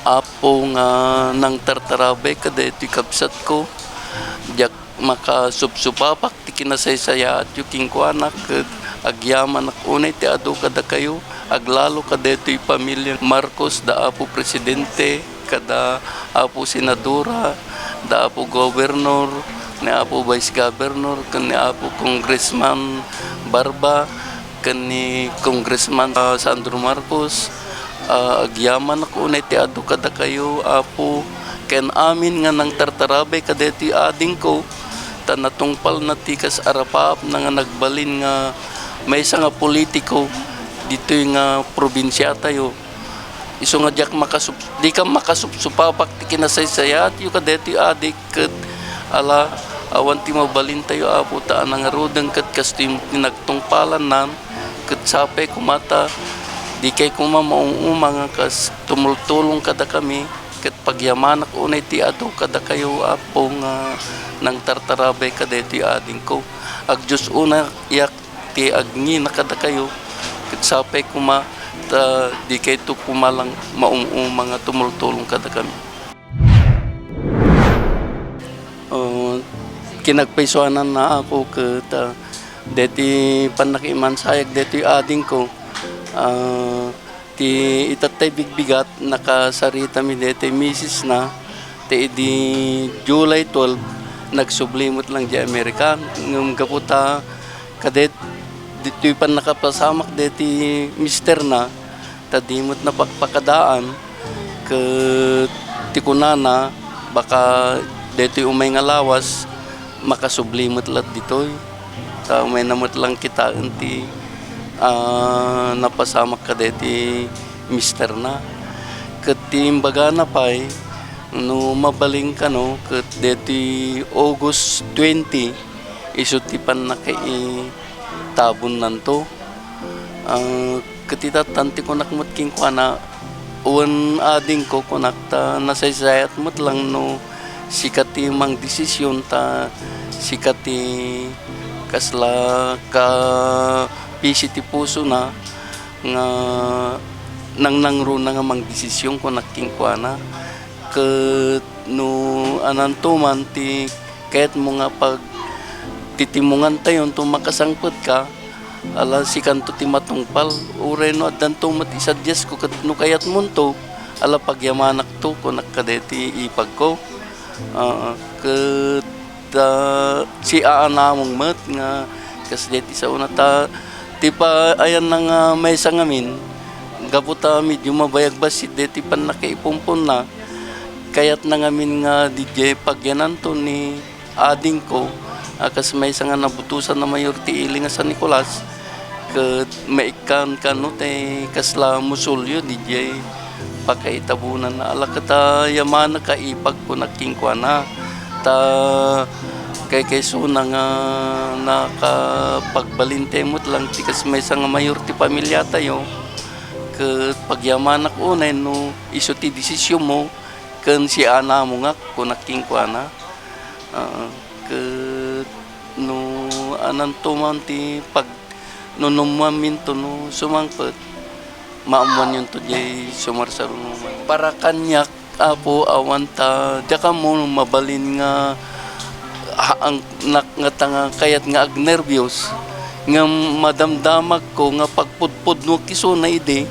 Apo nga nang tartarabay kada iti kabsat ko. Diyak makasupsupapak ti kinasaysaya at yuking ko anak agyaman ak unay ti adu kada kayo aglalo kada ito'y pamilya Marcos da apo presidente kada apo senadora da apo gobernador ni apo vice governor kan ni apo congressman Barba kan ni congressman Sandro Marcos. Agyaman ako unay ti adu kada kayo apo ken amin nga nang tartarabay kada ti ading ko tanatungpal na tikas arapap na nga nagbalin nga may isa nga politiko dito nga probinsya tayo iso nga diak di ka makasupsupapak ti kinasaysayat yu kada ti adik ket ala awan ti mabalin tayo apo taan nga rodeng ket kastim nagtungpalan nan ket sapay kumata di kay kumamaong mga kas tumultulong kada kami ket pagyamanak unay ti adu kada kayo apo nga nang tartarabay kada ti ading ko agdios una yak ti agni na kada kayo ket sapay kuma di kay to kumalang maong mga tumultulong kada kami. Kinagpaysuanan na ako ket deti panakiman sayag deti ading ko. Ti itatay bigbigat nakasarita mi dete misis na ti di July 12 nagsublimot lang di Amerikan ngum gaputa kadet dito'y pan nakapasamak deti mister na tadimot na pagpakadaan ke ti kunana baka deto'y umay nga lawas makasublimot lat dito'y ta umay namot lang kita enti napasamak ka deti mister na ket imbaga na pay no mabaling ka no ket deti August 20 isu ti pan nakai tabon nanto ket itatanti ko nakmut king kuana uwan ading ko kunakta nasaysayat mut lang no sikati mang desisyon ta sikati kasla ka pisi ti puso na nga nangro na nga mang desisyon ko naking kuana ket no anantuman ti kahit mo nga pag titimungan tayon to makasangpet ka ala sikanto ti matungpal uray no addan to mat isadyes ko ket no kayat munto ala pagyamanak to ko nakadeti ipag ko ket si aanamong met nga kas deti sa una ta ti pa ayan nga may sangamin gaputa medyo mabayag basit deti pan nakaipumpon na kayat na ngamin nga DJ pagyanan to ni ading ko akas may nga nabutusan na mayor ti ili nga San Nicolas ket maikan kano te kasla musulyo DJ pakaitabunan na ala kata yamana kaipag ko naking kuana ta kay suna nga nakapagbalintemot lang tikas may nga mayor ti pamilya tayo ket pagyamanak unay no isu ti desisyon mo ken si ana mo nga kunaking kuana ket no anantuman ti pag nunumamin to no sumangpet maamuan yun to jay sumarsarong para kanyak apo awanta daka mo mabalin nga ang nga kayat nga agnervyos nga madamdamag ko nga pagpudpud no kiso na ide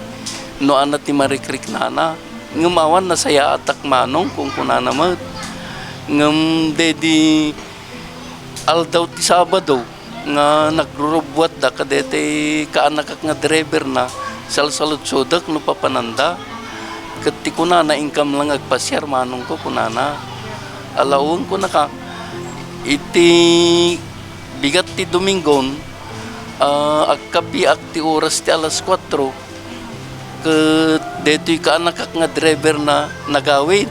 no ana ti marikrik nana nga mawan na saya atak manong kung kunana mat ngam dedi aldaw ti Sabado nga nagrurubwat da kadete kaanak nga driver na salsalud sodak no papananda ket ti kunana income lang agpasyar manong ko kunana alawon ko naka iti bigat ti Domingon agkapi ti oras ti alas 4 ket deto'y kaanak nga driver na nagawid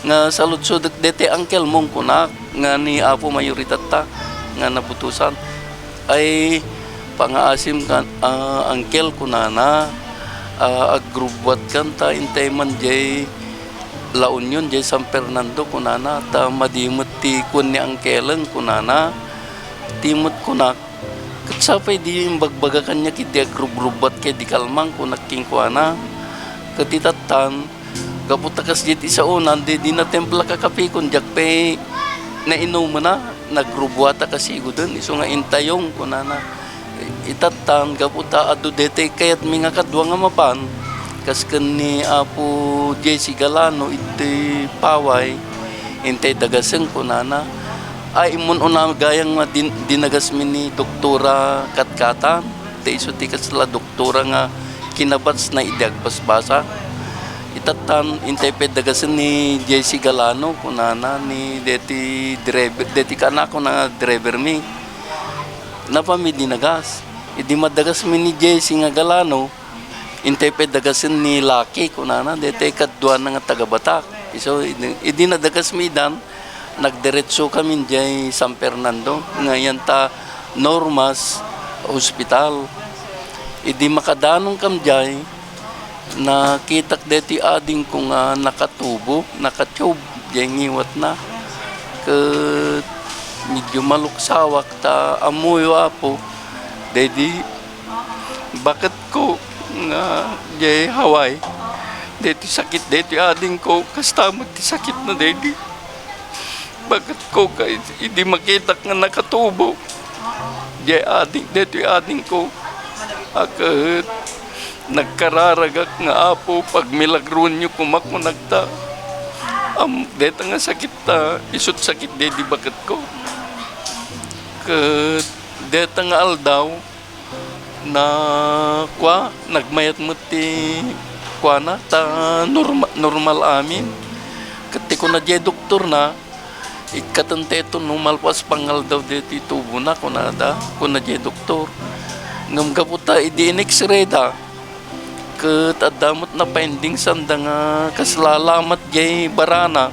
nga saludsod dete angkel mong kunak nga ni apo mayoritat ta nga nabutusan ay pangaasim kan angkel kunana agrubwat kan ta intay man jay La Union jay San Fernando kunana ta madimot ti kun ni angkelang kunana timot kunak ket sapay di bagbaga kanya kiti agrubrubat kay di kalmang kunak king kuana ketitatan Gaputakas dito sa unan, di na templa kakapikon, jak pe na inuman na, nagrubuata kasi doon, iso nga intayong kunana. Itatan, gaputa adu dete kayat mga kadwa nga mapan, kas ni Apo Jesse Galano, iti paway, intay dagaseng kunana. Ay imun una gayang dinagas mi ni Doktora Katkatan, te iso tikas la doktora nga kinabats na idagpasbasa. Itatan intay pedagasan ni Jesse Galano kunana ni deti driver deti kana ko na driver mi napami dinagas idi madagas mi ni Jesse nga Galano intay pedagasan ni Lucky kunana deti kadwa nga taga Batak so idi nadagas mi dan nagdiretso kami jay San Fernando ngayon ta Normas Hospital idi makadanong kam jay nakitak deti ading ko nga nakatubo, nakatube, diyan ngiwat na. Medyo maluksawak ta amoy apo. Dedi, bakit ko nga diyan Hawaii? Deti sakit deti ading ko, kastamot ti sakit na dedi. Bakit ko kay hindi makitak nga nakatubo? Diyan ading, deti ading ko. Akat nagkararagak nga apo pag milagron nyo kumakunagta deta nga sakit ta isut sakit dedi bakit ko deta nga aldaw na nagmayat mo ti na ta normal amin kati ko na jay doktor na ikatanteto normal pas pangal daw deti tubo na kunada ko na jay doktor ngam kaputa idi in-x-ray da adamot na pending sanda nga kaslalamat jay barana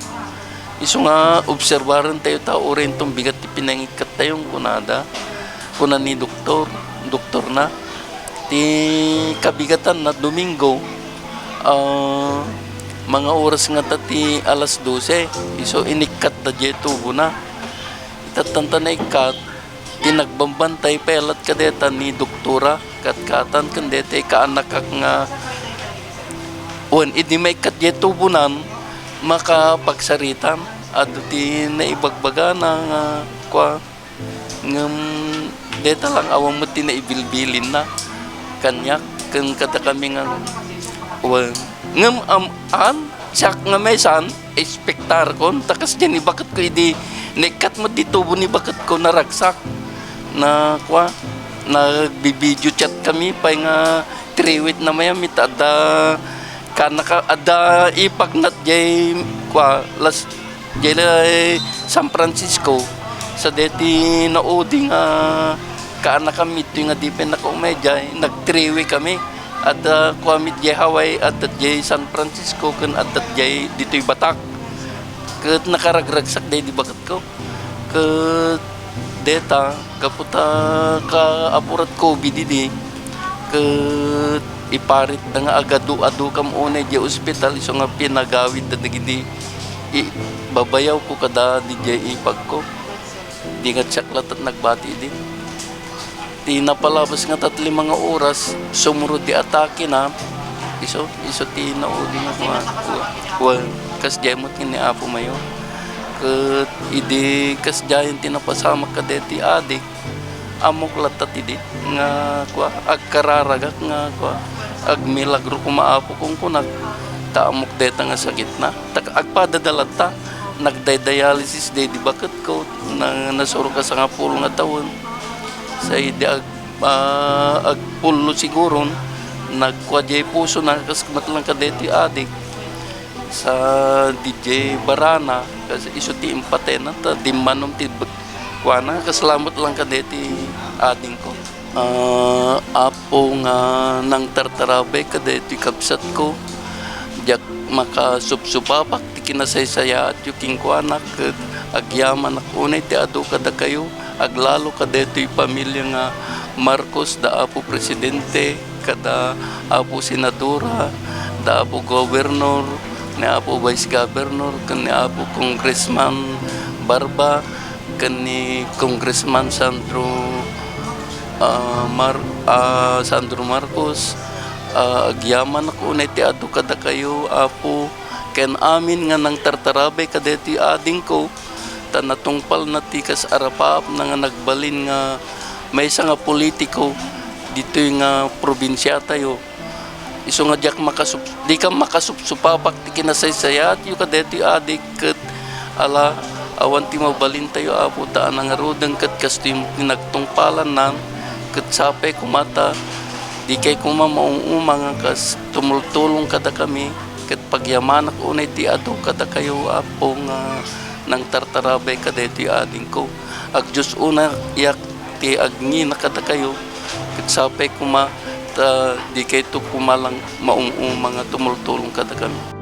iso nga obserbaran tayo tao rin tong bigat ti pinangikat tayong kunada kuna ni doktor na ti kabigatan na Domingo mga oras nga tati alas 12 iso inikat da jay tubo na itatanta na ikat tinagbambantay pelat kadeta ni doktora katkatan kandete kaanak nga idi may kadyeto bunan makapagsaritan adu ti naibagbaga na nga ngam deta lang awang mo ti naibilbilin na kanyak kan kada kami nga ngam siyak nga mesan expectar kon takas dyan bakit ko idi nekat mo dito ni bakit ko naragsak na nagbibideo chat kami pa nga 3 week na mayamit ada ada ipagnat jay San Francisco sa deti na odi nga kaana kami ito nga di pa nakaumedya nag 3 week kami at kwamit jay Hawaii at jay San Francisco kan at jay dito'y Batak kat nakaragragsak day di bakat ko kat deta kaputa ka apurat COVID di kat iparit na nga agadu-adu kam unay di ospital iso nga pinagawid na nagindi babayaw ko kada di jay ipag ko di nga tsaklat at nagbati di ti napalabas nga 3 mga oras sumurod di atake na iso ti naudi nga kas jemot ni Apo mayo ket idi kas jayan tinapasamak kadeti adik amok latat idi nga agkararagak nga ag milagro kumaapo kung kunag ta amok deta nga sakit na agpadadalat ta nagday-dialysis day di bakit ko nasuro ka sa nga pulo nga taon sa idi agpulo siguro nagkwadjay puso na kasmat lang kadeti adik sa DJ Barana kasi iso ti empate na ta di manom ti kuana kaslamot lang kadeti ading ko apo nga nang tartarabe kadeti kapsat ko jak makasubsubapak ti kinasaysaya at yuking kuanak agyaman akunay ti adu kada kayo aglalo kadeti pamilya nga Marcos da apo presidente kada apo senadora da apo gobernador ni Apo Vice Governor, ni Apo Congressman Barba, ni Congressman Sandro Marcos, agyaman ako na ti ato kada kayo Apo ken amin nga nang tartarabe kadeti ading ko, tanatungpal na tikas arapap na nga nagbalin nga may isa nga politiko dito nga probinsya tayo. Iso nga diyak di ka makasupsupapak ti kinasaysayat yu kadeti adik ket ala awan ti mabalin tayo apo taan nga rodeng ket kasto yung nagtungpalan nan ket sapay kumata di kay kumamaung mga kas tumultulong kada kami ket pagyamanak unay ti adu kada kayo apo nga nang tartarabe kadeti ading ko ag Diyos una yak ti agni na kada kayo ket sapay kuma di kay to kumalang maung mga tumultulong kada kami.